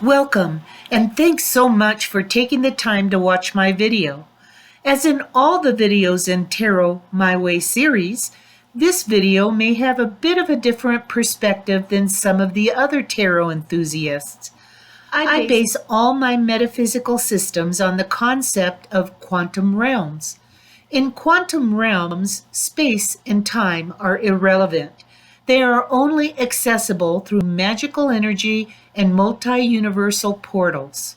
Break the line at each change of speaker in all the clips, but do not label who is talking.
Welcome, and thanks so much for taking the time to watch my video. As in all the videos in Tarot My Way series, this video may have a bit of a different perspective than some of the other tarot enthusiasts. I base all my metaphysical systems on the concept of quantum realms. In quantum realms, space and time are irrelevant. They are only accessible through magical energy and multi-universal portals.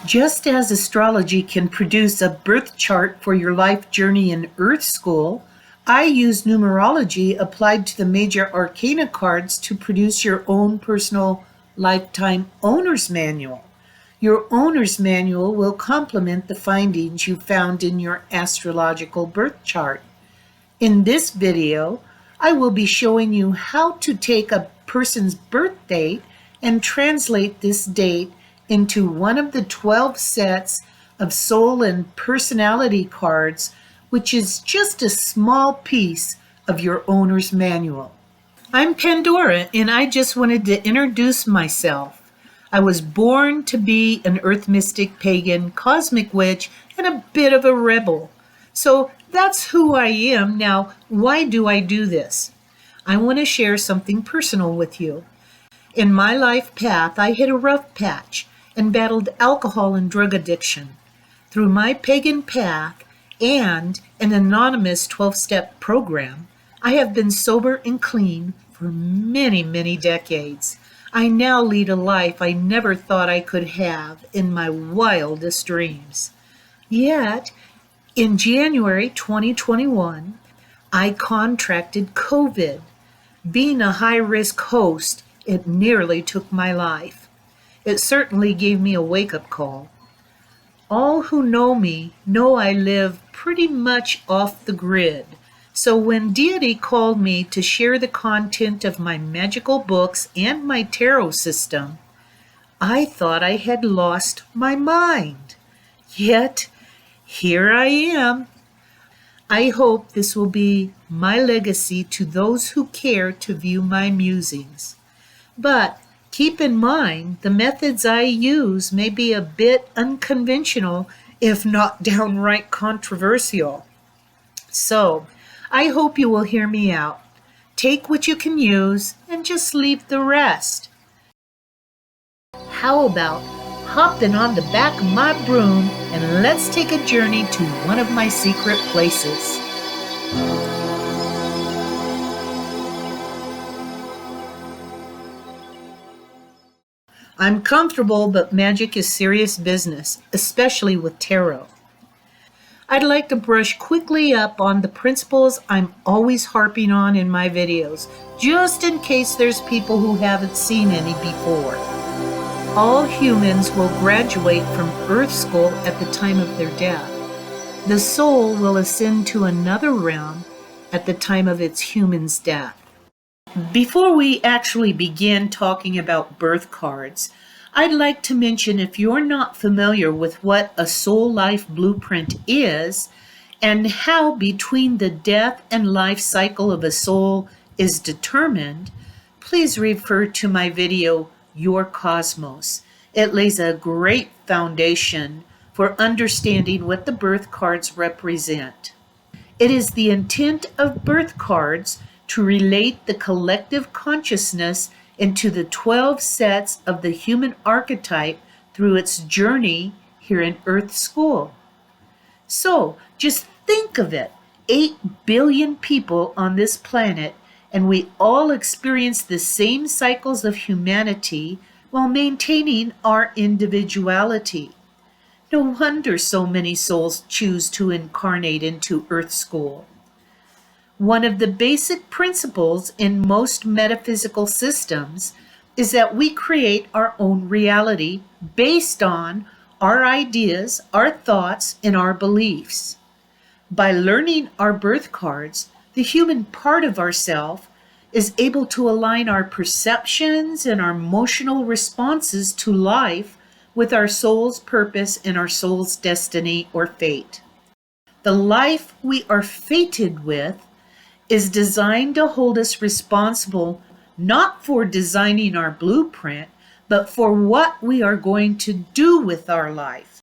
Just as astrology can produce a birth chart for your life journey in Earth School, I use numerology applied to the major arcana cards to produce your own personal lifetime owner's manual. Your owner's manual will complement the findings you found in your astrological birth chart. In this video, I will be showing you how to take a person's birth date and translate this date into one of the 12 sets of soul and personality cards, which is just a small piece of your owner's manual. I'm Pandora, and I just wanted to introduce myself. I was born to be an earth mystic, pagan, cosmic witch, and a bit of a rebel. So that's who I am. Now, why do I do this? I want to share something personal with you. In my life path, I hit a rough patch and battled alcohol and drug addiction. Through my pagan path and an anonymous 12-step program, I have been sober and clean for many, many decades. I now lead a life I never thought I could have in my wildest dreams. Yet, in January 2021, I contracted COVID. Being a high-risk host, it nearly took my life. It certainly gave me a wake-up call. All who know me know I live pretty much off the grid. So when Deity called me to share the content of my magical books and my tarot system, I thought I had lost my mind. Yet, here I am. I hope this will be my legacy to those who care to view my musings. But keep in mind, the methods I use may be a bit unconventional, if not downright controversial. So, I hope you will hear me out. Take what you can use and just leave the rest. How about hopping on the back of my broom and let's take a journey to one of my secret places. I'm comfortable, but magic is serious business, especially with tarot. I'd like to brush quickly up on the principles I'm always harping on in my videos, just in case there's people who haven't seen any before. All humans will graduate from Earth School at the time of their death. The soul will ascend to another realm at the time of its human's death. Before we actually begin talking about birth cards, I'd like to mention, if you're not familiar with what a soul life blueprint is and how between the death and life cycle of a soul is determined, please refer to my video, Your Cosmos. It lays a great foundation for understanding what the birth cards represent. It is the intent of birth cards to relate the collective consciousness into the 12 sets of the human archetype through its journey here in Earth School. So, just think of it, 8 billion people on this planet, and we all experience the same cycles of humanity while maintaining our individuality. No wonder so many souls choose to incarnate into Earth School. One of the basic principles in most metaphysical systems is that we create our own reality based on our ideas, our thoughts, and our beliefs. By learning our birth cards, the human part of ourself is able to align our perceptions and our emotional responses to life with our soul's purpose and our soul's destiny or fate. The life we are fated with is designed to hold us responsible not for designing our blueprint, but for what we are going to do with our life.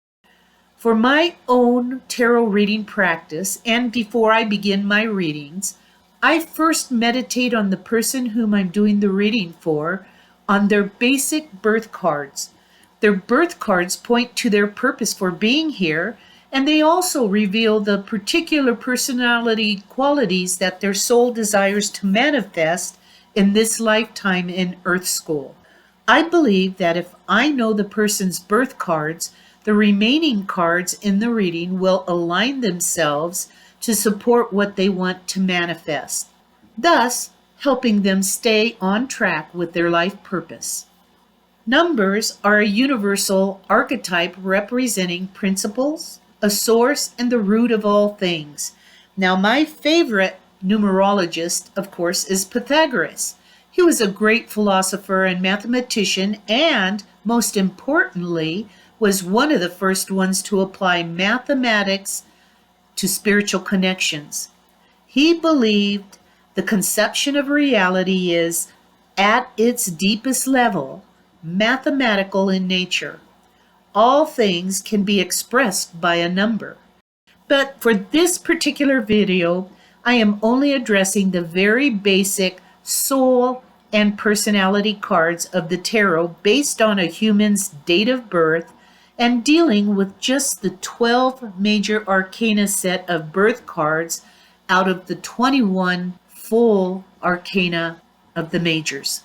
For my own tarot reading practice, and before I begin my readings, I first meditate on the person whom I'm doing the reading for, on their basic birth cards. Their birth cards point to their purpose for being here, and they also reveal the particular personality qualities that their soul desires to manifest in this lifetime in Earth School. I believe that if I know the person's birth cards, the remaining cards in the reading will align themselves to support what they want to manifest, thus helping them stay on track with their life purpose. Numbers are a universal archetype representing principles, a source, and the root of all things. Now, my favorite numerologist, of course, is Pythagoras. He was a great philosopher and mathematician, and most importantly, was one of the first ones to apply mathematics to spiritual connections. He believed the conception of reality is, at its deepest level, mathematical in nature. All things can be expressed by a number. But for this particular video, I am only addressing the very basic soul and personality cards of the tarot based on a human's date of birth and dealing with just the 12 major arcana set of birth cards out of the 21 full arcana of the majors.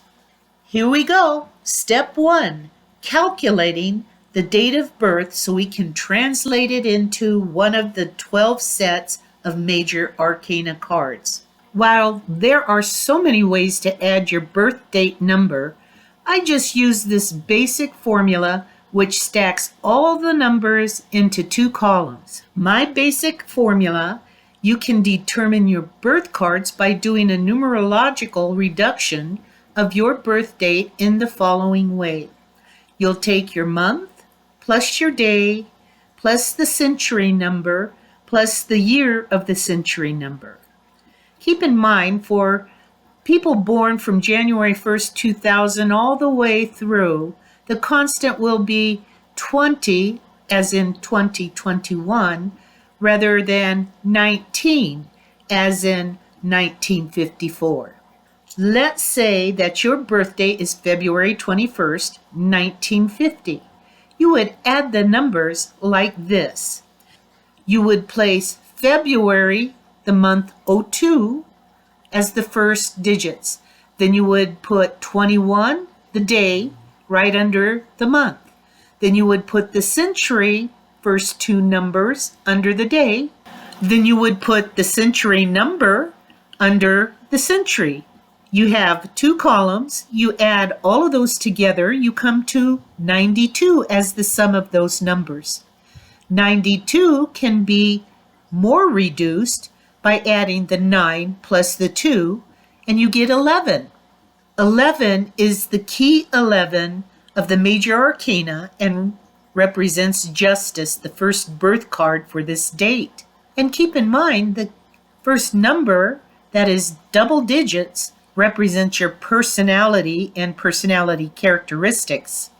Here we go. Step 1, calculating the date of birth so we can translate it into one of the 12 sets of major arcana cards. While there are so many ways to add your birth date number, I just use this basic formula which stacks all the numbers into 2 columns. My basic formula, you can determine your birth cards by doing a numerological reduction of your birth date in the following way. You'll take your month plus your day plus the century number plus the year of the century number. Keep in mind, for people born from January 1st, 2000 all the way through, the constant will be 20, as in 2021, rather than 19, as in 1954. Let's say that your birthday is February 21st, 1950. You would add the numbers like this. You would place February, the month 02, as the first digits. Then you would put 21, the day, right under the month. Then you would put the century, first 2 numbers, under the day. Then you would put the century number under the century. You have 2 columns. You add all of those together. You come to 92 as the sum of those numbers. 92 can be more reduced by adding the 9 plus the 2, and you get 11. 11 is the key 11 of the major arcana and represents justice, the first birth card for this date. And keep in mind, the first number, that is double digits, represents your personality and personality characteristics.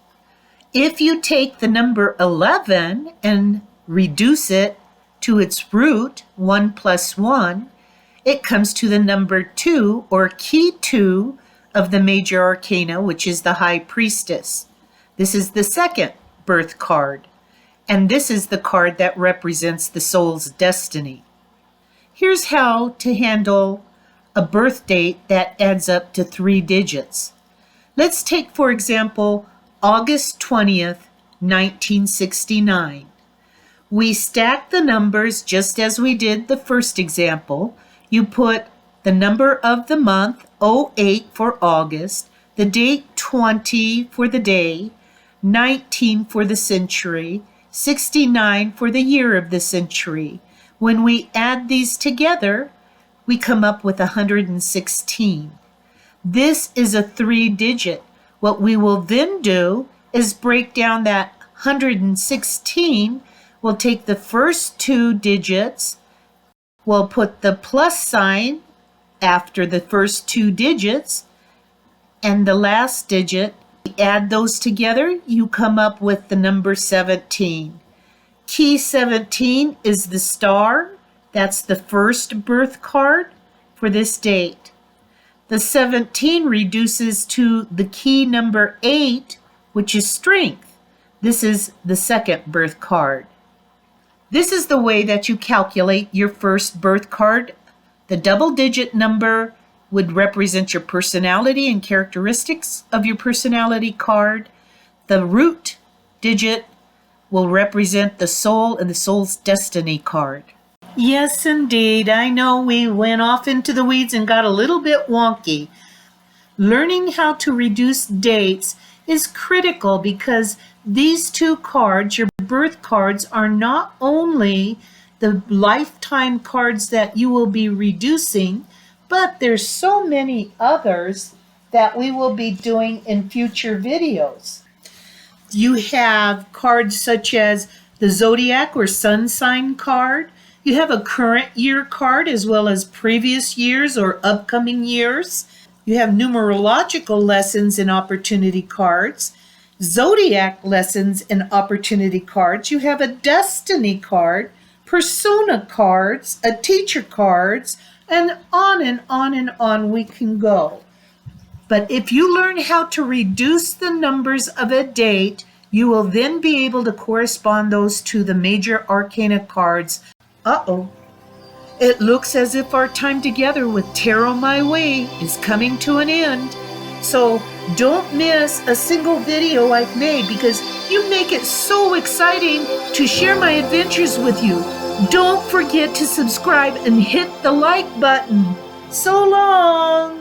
If you take the number 11 and reduce it to its root, 1 plus 1, it comes to the number 2, or key 2, of the major arcana, which is the High Priestess. This is the second birth card, and this is the card that represents the soul's destiny. Here's how to handle a birth date that adds up to 3 digits. Let's take, for example, August 20th, 1969. We stack the numbers just as we did the first example. You put the number of the month, 08 for August, the date 20 for the day, 19 for the century, 69 for the year of the century. When we add these together, we come up with 116. This is a 3-digit. What we will then do is break down that 116. We'll take the first 2 digits, we'll put the plus sign after the first 2 digits, and the last digit Add those together, you come up with the number 17. Key 17 is the star. That's the first birth card for this date. The 17 reduces to the key number 8, which is strength. This is the second birth card. This is the way that you calculate your first birth card. The double-digit number would represent your personality and characteristics of your personality card. The root digit will represent the soul and the soul's destiny card. Yes, indeed. I know we went off into the weeds and got a little bit wonky. Learning how to reduce dates is critical because these two cards, your birth cards, are not only the lifetime cards that you will be reducing, but there's so many others that we will be doing in future videos. You have cards such as the zodiac or sun sign card. You have a current year card as well as previous years or upcoming years. You have numerological lessons and opportunity cards, zodiac lessons and opportunity cards. You have a destiny card, persona cards, a teacher cards, and on and on and on we can go. But if you learn how to reduce the numbers of a date, you will then be able to correspond those to the major arcana cards. It looks as if our time together with Tarot My Way is coming to an end. So don't miss a single video I've made because you make it so exciting to share my adventures with you. Don't forget to subscribe and hit the like button. So long!